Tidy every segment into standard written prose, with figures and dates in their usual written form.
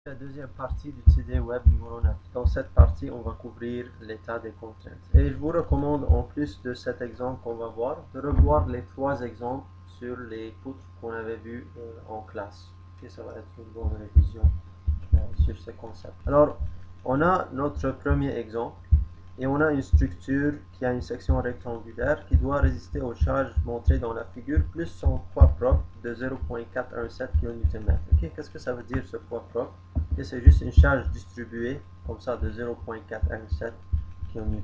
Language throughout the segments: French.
La deuxième partie du TD Web numéro 9. Dans cette partie, on va couvrir l'état des contraintes. Et je vous recommande, en plus de cet exemple qu'on va voir, de revoir les trois exemples sur les poutres qu'on avait vus en classe. Et ça va être une bonne révision sur ce concept. Alors, on a notre premier exemple. Et on a une structure qui a une section rectangulaire qui doit résister aux charges montrées dans la figure, plus son poids propre de 0,417 kN. Okay, qu'est-ce que ça veut dire ce poids propre? C'est juste une charge distribuée, comme ça, de 0,417 kN.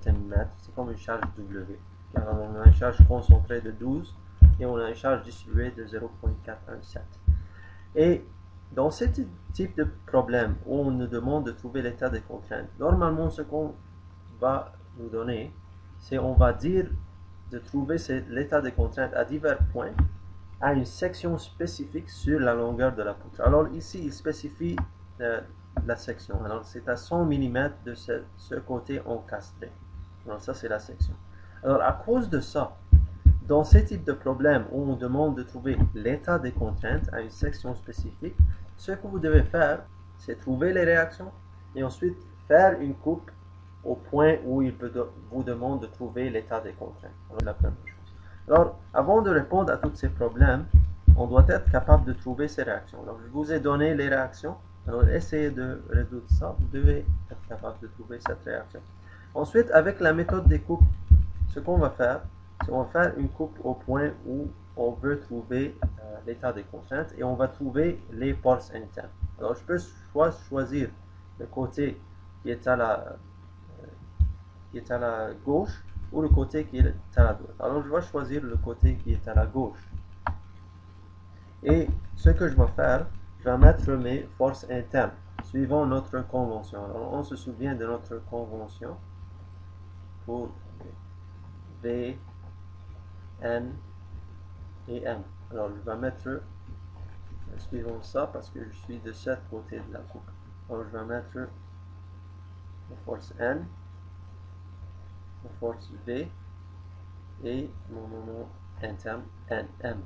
C'est comme une charge W. Car on a une charge concentrée de 12 et on a une charge distribuée de 0,417. Et dans ce type de problème où on nous demande de trouver l'état des contraintes, normalement ce qu'on va nous donner, c'est on va dire de trouver l'état des contraintes à divers points à une section spécifique sur la longueur de la poutre. Alors ici, il spécifie la section. Alors c'est à 100 mm de ce côté encastré. Alors ça, c'est la section. Alors à cause de ça, dans ce type de problème où on demande de trouver l'état des contraintes à une section spécifique, ce que vous devez faire, c'est trouver les réactions et ensuite faire une coupe au point où il vous demande de trouver l'état des contraintes. Alors, la première chose. Alors, avant de répondre à tous ces problèmes, on doit être capable de trouver ces réactions. Alors, je vous ai donné les réactions. Alors, essayez de résoudre ça. Vous devez être capable de trouver cette réaction. Ensuite, avec la méthode des coupes, ce qu'on va faire, c'est qu'on va faire une coupe au point où on veut trouver l'état des contraintes et on va trouver les forces internes. Alors, je peux soit choisir le côté qui est à la gauche ou le côté qui est à la droite. Alors je vais choisir le côté qui est à la gauche. Et ce que je vais faire, je vais mettre mes forces internes suivant notre convention. Alors on se souvient de notre convention pour V, N et M. Alors je vais mettre suivant ça parce que je suis de ce côté de la coupe. Alors je vais mettre la force N, la force V et mon moment interne NM.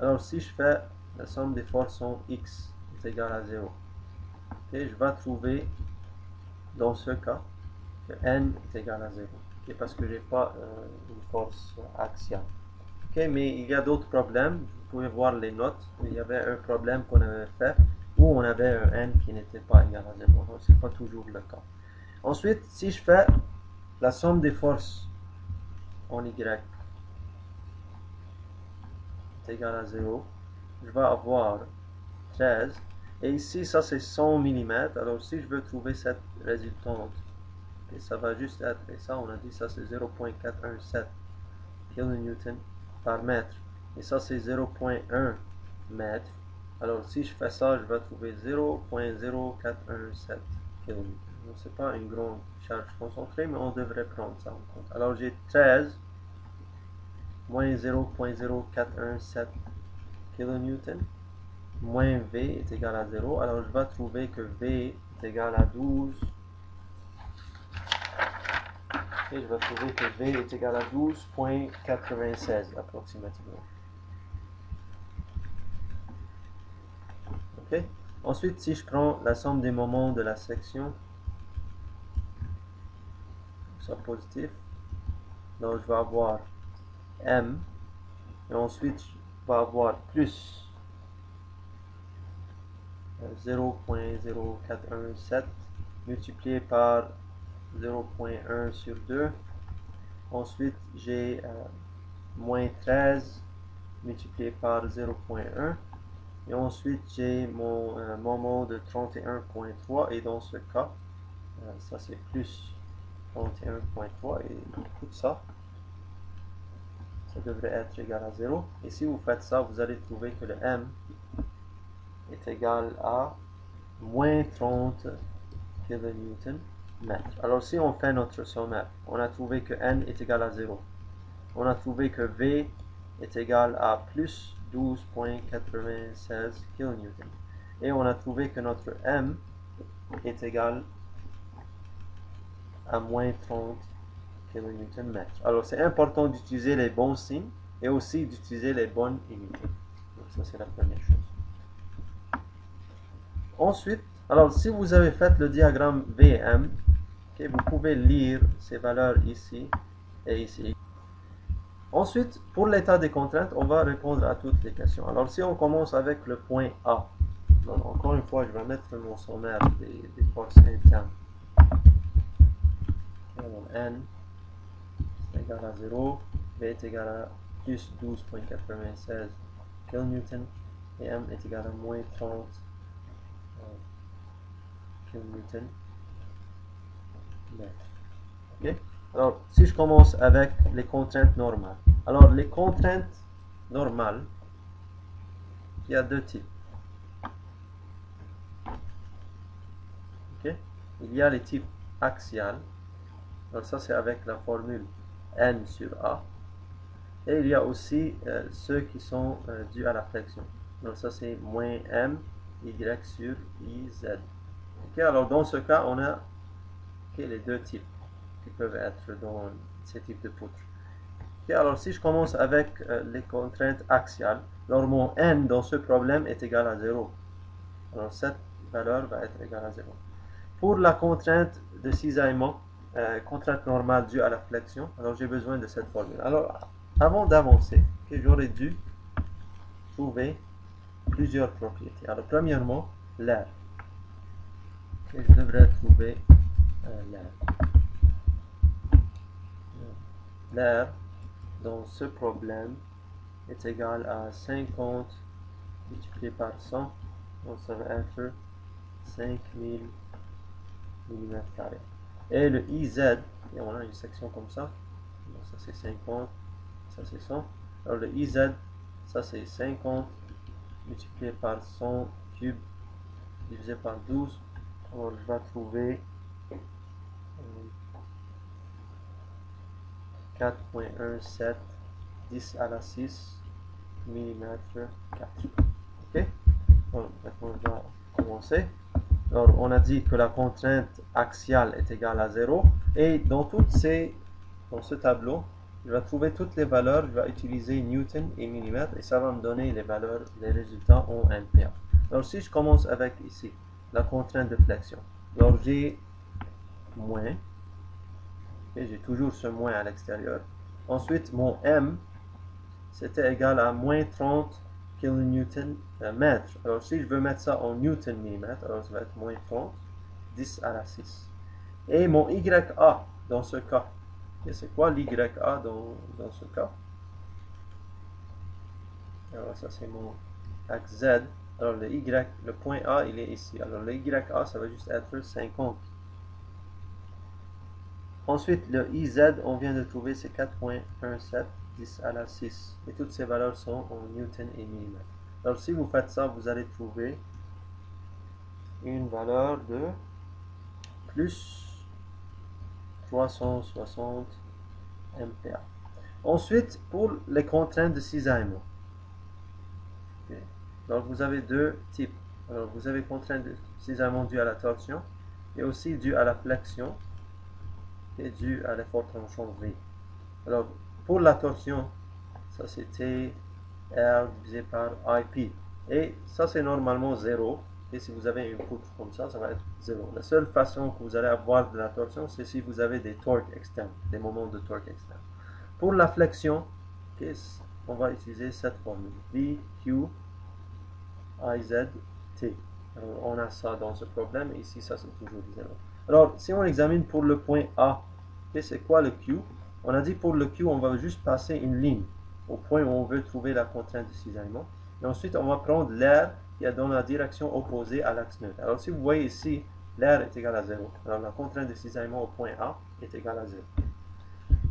Alors si je fais la somme des forces en X est égale à 0, okay, je vais trouver dans ce cas que N est égal à 0, okay, parce que je n'ai pas une force axiale. Okay, mais il y a d'autres problèmes, vous pouvez voir les notes, il y avait un problème qu'on avait fait où on avait un N qui n'était pas égal à 0, donc ce n'est pas toujours le cas. Ensuite, si je fais la somme des forces en Y est égal à 0, je vais avoir 13. Et ici, ça c'est 100 mm. Alors si je veux trouver cette résultante, et ça va juste être, et ça on a dit, ça c'est 0,417 kN par mètre. Et ça c'est 0,1 mètre. Alors si je fais ça, je vais trouver 0,0417 kN. Donc c'est pas une grande charge concentrée, mais on devrait prendre ça en compte. Alors j'ai 13 moins 0,0417 kN moins V est égal à 0. Alors je vais trouver que V est égal à 12. Et je vais trouver que V est égal à 12,96 approximativement. Ok. Ensuite, si je prends la somme des moments de la section, ça positif, donc je vais avoir M, et ensuite je vais avoir plus 0,0417 multiplié par 0,1 sur 2. Ensuite, j'ai moins 13 multiplié par 0,1. Et ensuite, j'ai mon moment de 31,3. Et dans ce cas, ça c'est plus 31,3. Et tout ça, ça devrait être égal à 0. Et si vous faites ça, vous allez trouver que le M est égal à moins 30 kN mètre. Alors si on fait notre sommaire, on a trouvé que N est égal à 0. On a trouvé que V est égal à plus 12,96 kN. Et on a trouvé que notre M est égal à moins 30 kN mètre. Alors c'est important d'utiliser les bons signes et aussi d'utiliser les bonnes unités. Donc ça c'est la première chose. Ensuite, Alors, si vous avez fait le diagramme VM, okay, vous pouvez lire ces valeurs ici et ici. Ensuite, pour l'état des contraintes, on va répondre à toutes les questions. Alors, si on commence avec le point A, donc, encore une fois, je vais mettre mon sommaire des forces internes. Alors, N est égal à 0, V est égal à plus 12,96 kN et M est égal à moins 30 kN. Okay? Alors, si je commence avec les contraintes normales. Alors, les contraintes normales, il y a deux types. Okay? Il y a les types axiales. Donc, ça, c'est avec la formule N sur A. Et il y a aussi ceux qui sont dus à la flexion. Donc, ça, c'est moins M, Y sur IZ. Okay? Alors, dans ce cas, on a les deux types qui peuvent être dans ces types de poutres. Okay, alors si je commence avec les contraintes axiales, alors mon N dans ce problème est égal à 0. Alors cette valeur va être égale à 0. Pour la contrainte de cisaillement, contrainte normale due à la flexion, alors j'ai besoin de cette formule. Alors avant d'avancer, j'aurais dû trouver plusieurs propriétés. Alors premièrement, l'air. Je devrais trouver l'air. L'air dans ce problème est égal à 50 multiplié par 100, donc ça va être 5000 mm². Et le IZ, et on a une section comme ça, donc ça c'est 50, ça c'est 100. Alors le IZ, ça c'est 50 multiplié par 100 cube divisé par 12. Alors je vais trouver 4,17 10 à la 6 mm². Ok? Bon, maintenant on va commencer. Alors on a dit que la contrainte axiale est égale à 0 et dans ce tableau, je vais trouver toutes les valeurs, je vais utiliser Newton et millimètres et ça va me donner les valeurs, les résultats en MPa. Alors si je commence avec ici la contrainte de flexion, alors j'ai moins, et j'ai toujours ce moins à l'extérieur. Ensuite mon M c'était égal à moins 30 kN mètre. Alors si je veux mettre ça en newton millimètre, alors ça va être moins 30, 10 à la 6. Et mon YA dans ce cas, et c'est quoi l'YA dans ce cas? Alors ça c'est mon axe Z. Alors le Y, le point A il est ici. Alors le YA ça va juste être 50. Ensuite le IZ on vient de trouver c'est 4,17 10 à la 6. Et toutes ces valeurs sont en newton et millimètres. Alors si vous faites ça, vous allez trouver une valeur de plus 360 MPa. Ensuite, pour les contraintes de cisaillement. Okay. Donc vous avez deux types. Alors vous avez contraintes de cisaillement dues à la torsion et aussi dues à la flexion et dues à l'effort tranchant V. Alors pour la torsion, ça c'était R divisé par IP. Et ça c'est normalement 0. Et si vous avez une poutre comme ça, ça va être 0. La seule façon que vous allez avoir de la torsion, c'est si vous avez des torques externes, des moments de torque externes. Pour la flexion, on va utiliser cette formule. V, Q, I, Z, T. Alors, on a ça dans ce problème. Et ici, ça c'est toujours 0. Alors, si on examine pour le point A, c'est quoi le Q? On a dit pour le Q, on va juste passer une ligne au point où on veut trouver la contrainte de cisaillement. Et ensuite, on va prendre l'air qui est dans la direction opposée à l'axe neutre. Alors, si vous voyez ici, l'air est égal à 0. Alors, la contrainte de cisaillement au point A est égale à 0.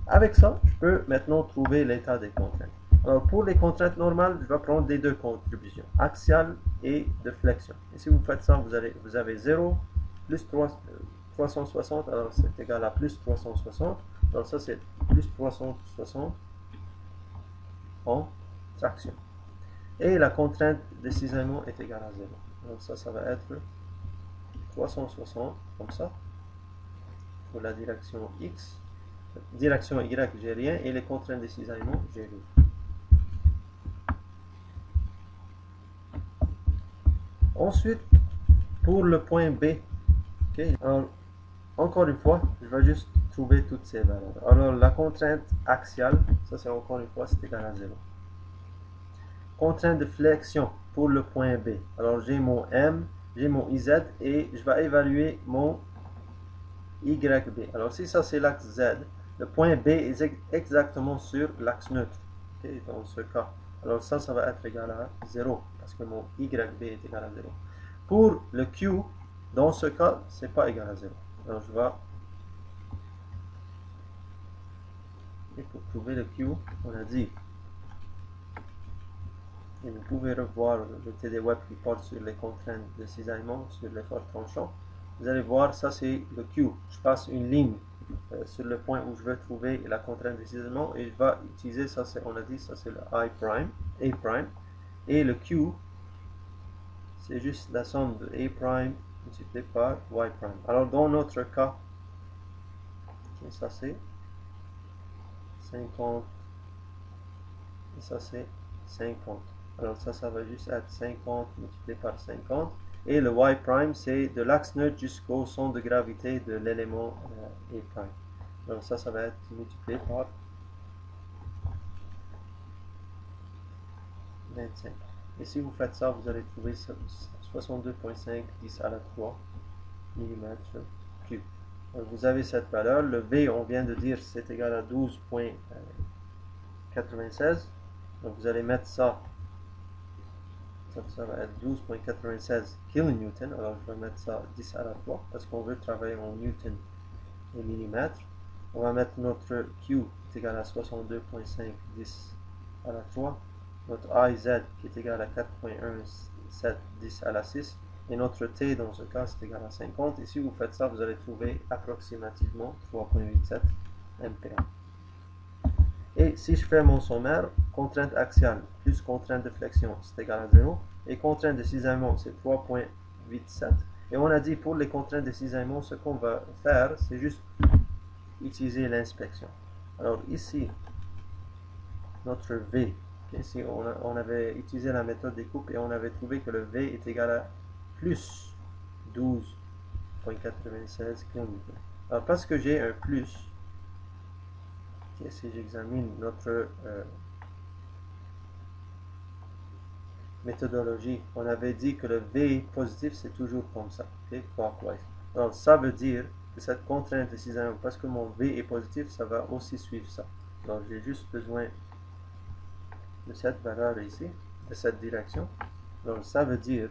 Avec ça, je peux maintenant trouver l'état des contraintes. Alors, pour les contraintes normales, je vais prendre les deux contributions, axiale et de flexion. Et si vous faites ça, vous avez 0 plus 360, alors c'est égal à plus 360. Alors, ça, c'est plus 360 en traction. Et la contrainte de cisaillement est égale à 0. Donc ça va être 360, comme ça, pour la direction X. Direction Y, j'ai rien, et les contraintes de cisaillement, j'ai rien. Ensuite, pour le point B, okay, alors, encore une fois, je vais juste trouver toutes ces valeurs. Alors, la contrainte axiale, ça c'est encore une fois, c'est égal à 0. Contrainte de flexion pour le point B. Alors, j'ai mon M, j'ai mon IZ et je vais évaluer mon YB. Alors, si ça c'est l'axe Z, le point B est exactement sur l'axe neutre, okay, dans ce cas. Alors, ça va être égal à 0 parce que mon YB est égal à 0. Pour le Q, dans ce cas, c'est pas égal à 0. Alors, je vais... Et pour trouver le Q, on a dit... Et vous pouvez revoir le TD Web qui porte sur les contraintes de cisaillement, sur l'effort tranchant. Vous allez voir, ça c'est le Q. Je passe une ligne sur le point où je veux trouver la contrainte de cisaillement et je vais utiliser, ça c'est, on a dit, ça c'est le I prime, A prime. Et le Q, c'est juste la somme de A prime multiplié par Y prime. Alors dans notre cas, ça c'est 50 et ça c'est 50. Alors ça va juste être 50 multiplié par 50. Et le Y prime, c'est de l'axe neutre jusqu'au centre de gravité de l'élément A prime. Donc ça va être multiplié par 25. Et si vous faites ça, vous allez trouver 62,5 10 à la 3 mm3. Vous avez cette valeur. Le V, on vient de dire, c'est égal à 12,96. Donc vous allez mettre ça. Ça va être 12,96 kN. Alors je vais mettre ça 10 à la 3 parce qu'on veut travailler en newton et millimètres. On va mettre notre Q qui est égal à 62,5 10 à la 3. Notre IZ qui est égal à 4,17 10 à la 6. Et notre T dans ce cas c'est égal à 50. Et si vous faites ça, vous allez trouver approximativement 3,87 MPa. Et si je fais mon sommaire, contrainte axiale plus contrainte de flexion, c'est égal à 0. Et contrainte de cisaillement, c'est 3,87. Et on a dit pour les contraintes de cisaillement, ce qu'on va faire, c'est juste utiliser l'inspection. Alors ici, notre V, ici on avait utilisé la méthode des coupes et on avait trouvé que le V est égal à plus 12,96 kN. Alors parce que j'ai un plus, si j'examine notre méthodologie, on avait dit que le V positif c'est toujours comme ça, clockwise. Alors ça veut dire que cette contrainte de cisaillement, parce que mon V est positif, ça va aussi suivre ça. Donc j'ai juste besoin de cette valeur ici, de cette direction. Donc ça veut dire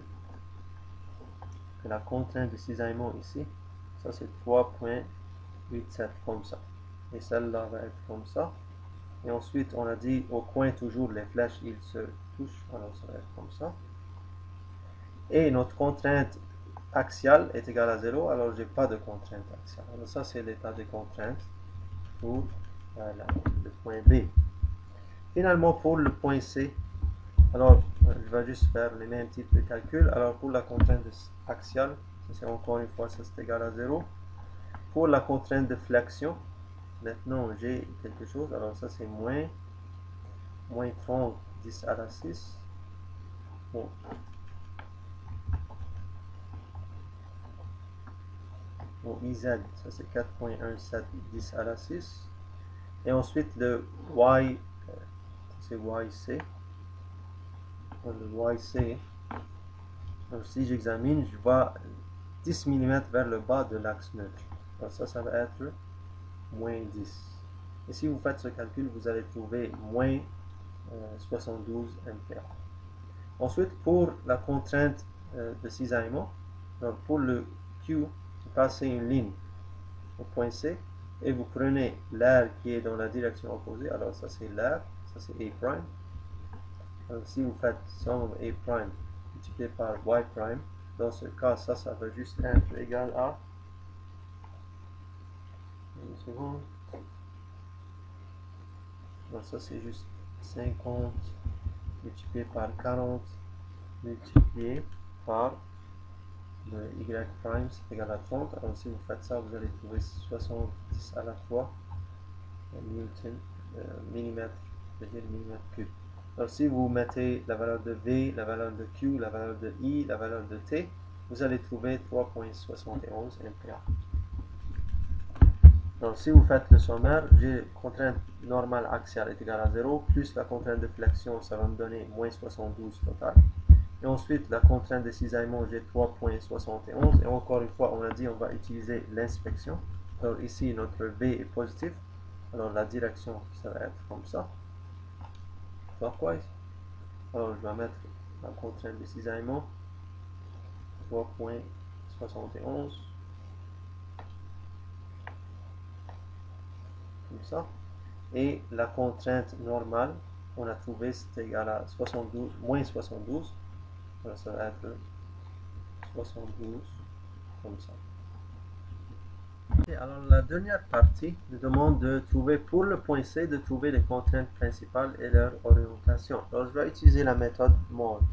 que la contrainte de cisaillement ici, ça c'est 3,87 comme ça. Et celle-là va être comme ça. Et ensuite, on a dit au coin toujours les flèches, ils se touchent. Alors ça va être comme ça. Et notre contrainte axiale est égale à 0. Alors j'ai pas de contrainte axiale. Alors ça c'est l'état de contrainte pour le point B. Finalement, pour le point C, alors je vais juste faire les mêmes types de calculs. Alors pour la contrainte axiale, c'est encore une fois, ça c'est égal à 0. Pour la contrainte de flexion, maintenant j'ai quelque chose. Alors ça c'est moins 30 10 à la 6. Bon. Mon IZ, ça c'est 4,17 10 à la 6. Et ensuite le Y, c'est YC. Le YC, donc si j'examine, je vois 10 mm vers le bas de l'axe neutre. Alors ça va être moins 10. Et si vous faites ce calcul, vous allez trouver moins 72 MPa. Ensuite, pour la contrainte de cisaillement, donc pour le Q, vous passez une ligne au point C et vous prenez l'air qui est dans la direction opposée. Alors ça c'est l'air, ça c'est A prime. Alors si vous faites somme A prime multiplié par Y prime, dans ce cas, ça va juste être égal à... Une seconde. Donc ça c'est juste 50 multiplié par 40 multiplié par le Y prime, c'est égal à 30. Alors si vous faites ça, vous allez trouver 70 à la 3 newton, millimètre, je veux dire millimètre cube. Alors si vous mettez la valeur de V, la valeur de Q, la valeur de I, la valeur de T, vous allez trouver 3.71 MPa. Donc, si vous faites le sommaire, j'ai contrainte normale axiale est égale à 0, plus la contrainte de flexion, ça va me donner moins 72 total. Et ensuite, la contrainte de cisaillement, j'ai 3.71. Et encore une fois, on a dit on va utiliser l'inspection. Alors ici, notre V est positif. Alors la direction, ça va être comme ça. Clockwise. Alors je vais mettre la contrainte de cisaillement. 3.71. Comme ça. Et la contrainte normale, on a trouvé c'est égal à 72, moins 72. Alors ça va être 72 comme ça. Alors la dernière partie nous demande de trouver pour le point C, de trouver les contraintes principales et leur orientation. Alors je vais utiliser la méthode MOD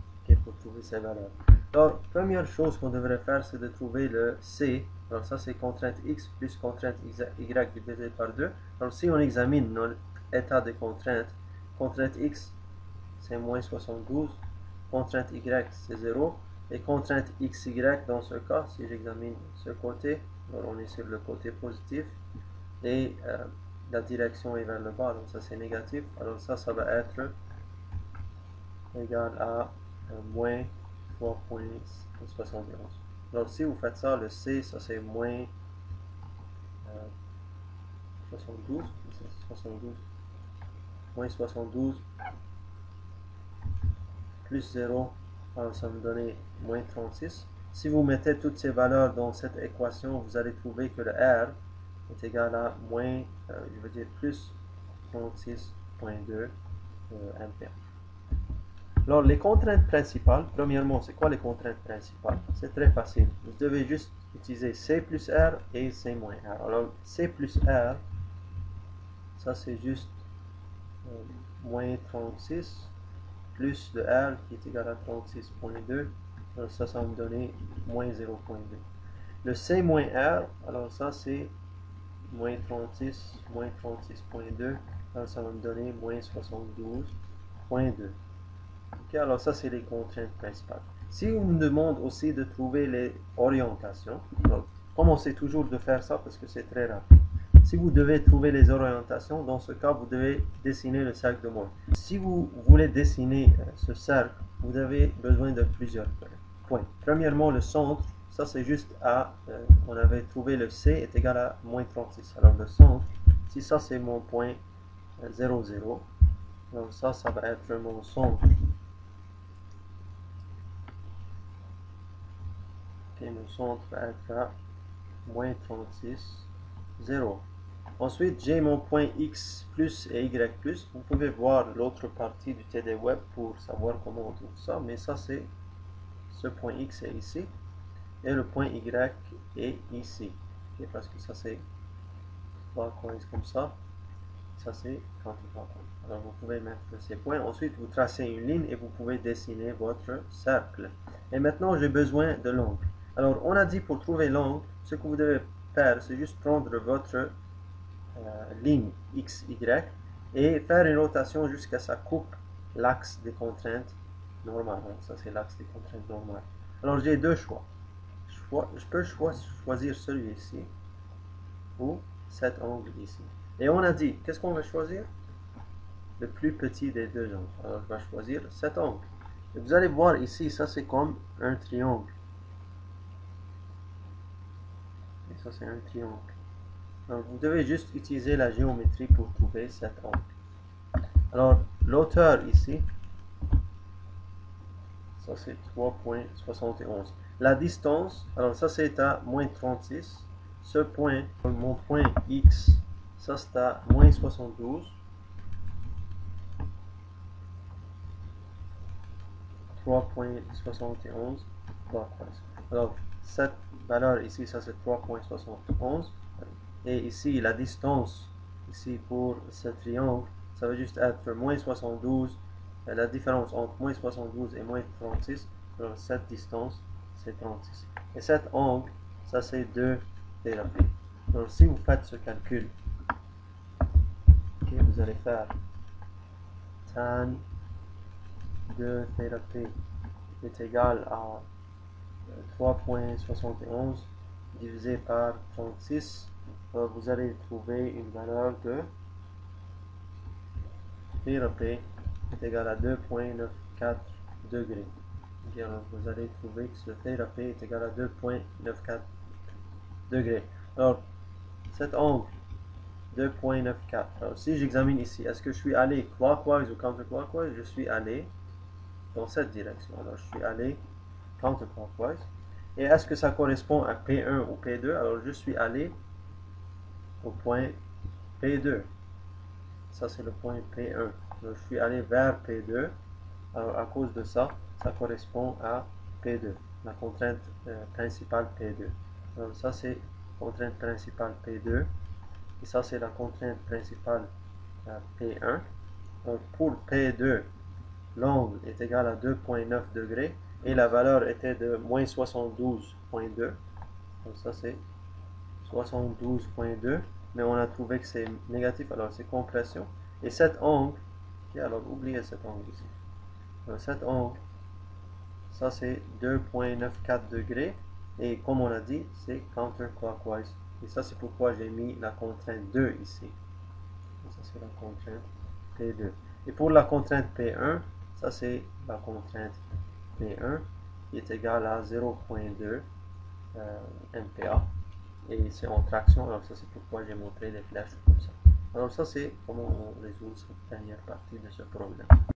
pour trouver ces valeurs. Alors première chose qu'on devrait faire, c'est de trouver le C. Alors ça c'est contrainte X plus contrainte Y divisé par 2. Alors si on examine notre état de contrainte, contrainte X c'est moins 72, contrainte Y c'est 0, et contrainte XY dans ce cas, si j'examine ce côté, alors on est sur le côté positif, et la direction est vers le bas, donc ça c'est négatif, alors ça va être égal à moins 3.71. Alors si vous faites ça, le C, ça c'est moins 72, moins 72, plus 0, alors ça va me donner moins 36. Si vous mettez toutes ces valeurs dans cette équation, vous allez trouver que le R est égal à moins, je veux dire plus 36.2 ampères. Alors les contraintes principales, premièrement, c'est quoi les contraintes principales? C'est très facile. Vous devez juste utiliser C plus R et C moins R. Alors C plus R, ça c'est juste moins 36 plus le R qui est égal à 36.2. Alors ça va me donner moins 0.2. Le C moins R, alors ça c'est moins 36, moins 36.2. Alors ça va me donner moins 72.2. Ok, alors ça c'est les contraintes principales. Si on me demande aussi de trouver les orientations, alors commencez toujours de faire ça parce que c'est très rapide. Si vous devez trouver les orientations, dans ce cas, vous devez dessiner le cercle de Moore. Si vous voulez dessiner ce cercle, vous avez besoin de plusieurs points. Premièrement, le centre, ça c'est juste à, on avait trouvé le C est égal à moins 36. Alors le centre, si ça c'est mon point 0, 0, donc ça va être mon centre. Okay, mon centre va être à moins 36, 0. Ensuite, j'ai mon point X plus et Y plus. Vous pouvez voir l'autre partie du TD Web pour savoir comment on trouve ça. Mais ça, c'est ce point X est ici. Et le point Y est ici. Okay, parce que ça, c'est clockwise comme ça. Ça, c'est counterclockwise. Alors, vous pouvez mettre ces points. Ensuite, vous tracez une ligne et vous pouvez dessiner votre cercle. Et maintenant, j'ai besoin de l'angle. Alors, on a dit pour trouver l'angle, ce que vous devez faire, c'est juste prendre votre ligne X, Y et faire une rotation jusqu'à ça coupe l'axe des contraintes normales. Alors, ça, c'est l'axe des contraintes normales. Alors, j'ai deux choix. Je peux choisir celui-ci ou cet angle ici. Et on a dit, qu'est-ce qu'on va choisir? Le plus petit des deux angles. Alors, je vais choisir cet angle. Et vous allez voir ici, ça c'est comme un triangle. Et ça c'est un triangle. Donc, vous devez juste utiliser la géométrie pour trouver cet angle. Alors, l'auteur ici, ça c'est 3.71. La distance, alors ça c'est à moins 36. Ce point, mon point X, ça c'est à moins 72. 3.71. Alors, cette valeur ici, ça c'est 3.71. Et ici, la distance, ici pour ce triangle, ça va juste être moins 72. La différence entre moins 72 et moins 36, alors cette distance, c'est 36. Et cet angle, ça c'est 2 thérapie. Alors, si vous faites ce calcul, okay, vous allez faire tan 2 thérapie est égal à 3.71 divisé par 36, vous allez trouver une valeur de P de P est égal à 2.94 degrés. Et alors vous allez trouver que ce P de P est égal à 2.94 degrés. Alors, cet angle 2.94. Alors, si j'examine ici, est-ce que je suis allé clockwise ou counterclockwise? Je suis allé dans cette direction. Alors, je suis allé counterclockwise. Et est-ce que ça correspond à P1 ou P2? Alors, je suis allé au point P2. Ça, c'est le point P1. Alors, je suis allé vers P2. Alors, à cause de ça, ça correspond à P2, la contrainte principale P2. Alors, ça, c'est contrainte principale P2. Et ça, c'est la contrainte principale P1. Donc, pour P2, l'angle est égal à 2.9 degrés et la valeur était de moins 72.2. Donc, ça, c'est 72.2. Mais on a trouvé que c'est négatif, alors c'est compression. Et cet angle, okay, alors oubliez cet angle ici. Alors, cet angle, ça c'est 2.94 degrés. Et comme on a dit, c'est counterclockwise. Et ça, c'est pourquoi j'ai mis la contrainte 2 ici. Ça, c'est la contrainte P2. Et pour la contrainte P1, ça, c'est la contrainte P1 qui est égale à 0.2 MPa. Et c'est en traction, alors ça, c'est pourquoi j'ai montré les flèches comme ça. Alors ça, c'est comment on résout cette dernière partie de ce problème.